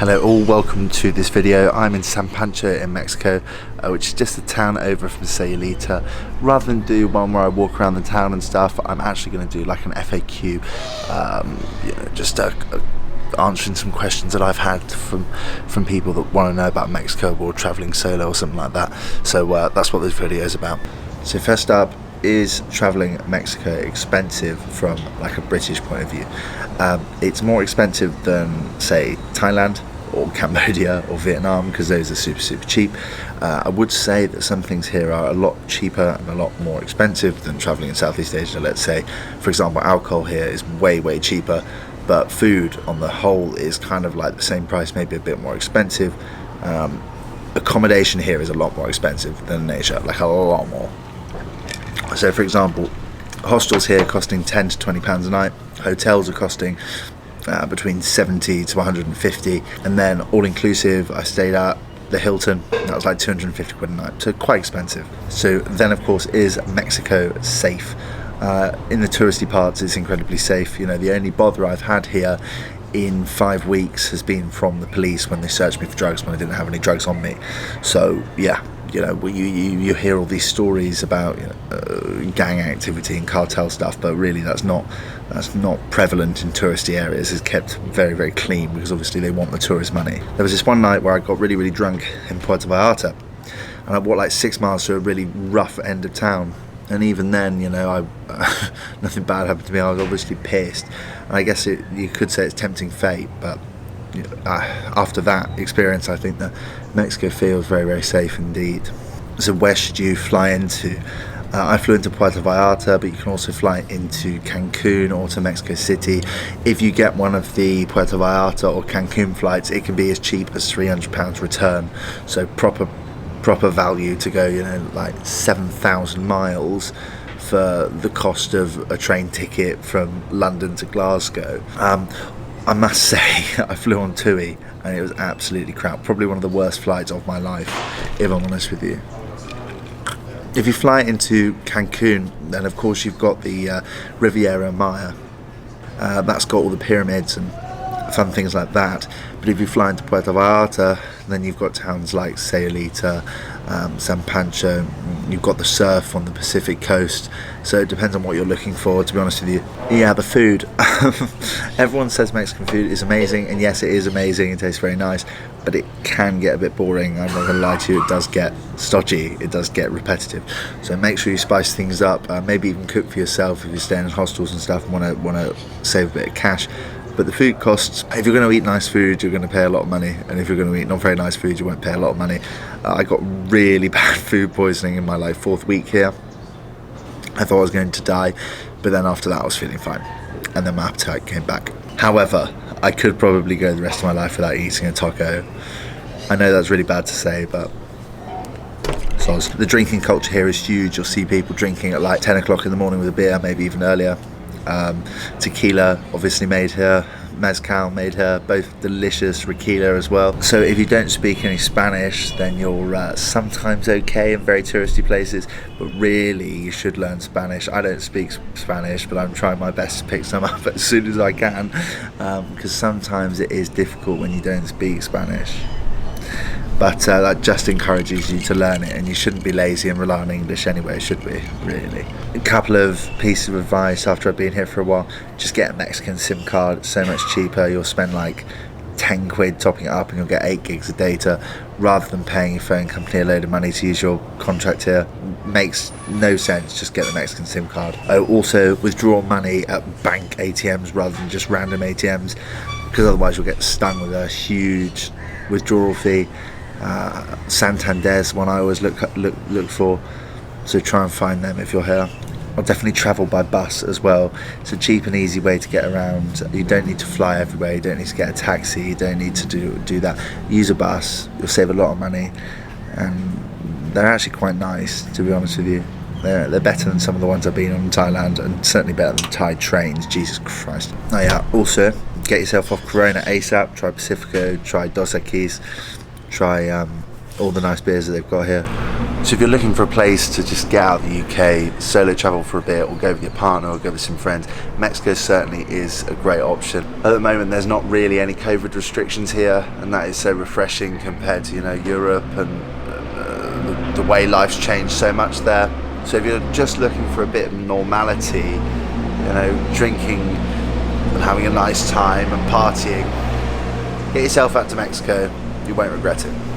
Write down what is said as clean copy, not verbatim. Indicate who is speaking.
Speaker 1: Hello all, welcome to this video. I'm in San Pancho in Mexico, which is just a town over from Sayulita. Rather than do one where I walk around the town and stuff, I'm actually going to do like an FAQ, just answering some questions that I've had from people that want to know about Mexico or traveling solo or something like that. So that's what this video is about. So first up, is traveling Mexico expensive from like a British point of view? It's more expensive than say Thailand or Cambodia or Vietnam, because those are super cheap. I would say that some things here are a lot cheaper and a lot more expensive than traveling in Southeast Asia. Let's say, for example, alcohol here is way cheaper, but food on the whole is kind of like the same price, maybe a bit more expensive. Accommodation here is a lot more expensive than in Asia, like a lot more. So for example, hostels here costing £10 to £20 a night, hotels are costing between 70 to 150, and then all inclusive I stayed at the Hilton, that was like 250 quid a night, so quite expensive. So then of course, is Mexico safe? In the touristy parts it's incredibly safe. You know, the only bother I've had here in 5 weeks has been from the police when they searched me for drugs when I didn't have any drugs on me. So yeah, you know, you hear all these stories about gang activity and cartel stuff, but really that's not prevalent in touristy areas. It's kept very clean because obviously they want the tourist money. There was this one night where I got really drunk in Puerto Vallarta, and I walked like 6 miles to a really rough end of town. And even then, you know, nothing bad happened to me. I was obviously pissed. And I guess you could say it's tempting fate, but after that experience, I think that Mexico feels very safe indeed. So where should you fly into? I flew into Puerto Vallarta, but you can also fly into Cancun or to Mexico City. If you get one of the Puerto Vallarta or Cancun flights, it can be as cheap as £300 return. So proper value to go, you know, like 7,000 miles for the cost of a train ticket from London to Glasgow. I must say, I flew on TUI and it was absolutely crap. Probably one of the worst flights of my life, if I'm honest with you. If you fly into Cancun, then of course you've got the Riviera Maya. That's got all the pyramids and fun things like that. But if you fly into Puerto Vallarta, then you've got towns like Sayulita, San Pancho. You've got the surf on the Pacific coast, so it depends on what you're looking for, to be honest with you. Yeah, the food. Everyone says Mexican food is amazing, and yes, it is amazing, it tastes very nice, but it can get a bit boring. I'm not going to lie to you, it does get stodgy, it does get repetitive. So make sure you spice things up, maybe even cook for yourself if you're staying in hostels and stuff and want to save a bit of cash. But the food costs, if you're going to eat nice food, you're going to pay a lot of money, and if you're going to eat not very nice food, you won't pay a lot of money. I got really bad food poisoning in my like 4th week here. I thought I was going to die, but then after that I was feeling fine, and then my appetite came back. However, I could probably go the rest of my life without eating a taco. I know that's really bad to say, but the drinking culture here is huge. You'll see people drinking at like 10 o'clock in the morning with a beer, maybe even earlier. Tequila obviously made here, mezcal made here, both delicious, tequila as well. So if you don't speak any Spanish, then you're sometimes okay in very touristy places, but really you should learn Spanish. I don't speak Spanish, but I'm trying my best to pick some up as soon as I can, because sometimes it is difficult when you don't speak Spanish. But that just encourages you to learn it, and you shouldn't be lazy and rely on English anyway, should we, really? A couple of pieces of advice after I've been here for a while: just get a Mexican SIM card, it's so much cheaper. You'll spend like 10 quid topping it up and you'll get 8 gigs of data, rather than paying your phone company a load of money to use your contract here. Makes no sense, just get the Mexican SIM card. Also, withdraw money at bank ATMs rather than just random ATMs, because otherwise you'll get stung with a huge withdrawal fee. Santander's one I always look for, so try and find them if you're here. I'll definitely travel by bus as well. It's a cheap and easy way to get around. You don't need to fly everywhere, you don't need to get a taxi, you don't need to do that. Use a bus, you'll save a lot of money, and they're actually quite nice, to be honest with you. They're better than some of the ones I've been on in Thailand, and certainly better than Thai trains. Jesus Christ. Oh yeah, also get yourself off Corona ASAP. Try Pacifico, try Dos Equis, try all the nice beers that they've got here. So if you're looking for a place to just get out of the UK, solo travel for a bit, or go with your partner, or go with some friends, Mexico certainly is a great option. At the moment, there's not really any COVID restrictions here, and that is so refreshing compared to, you know, Europe and the way life's changed so much there. So if you're just looking for a bit of normality, you know, drinking and having a nice time and partying, get yourself out to Mexico. You won't regret it.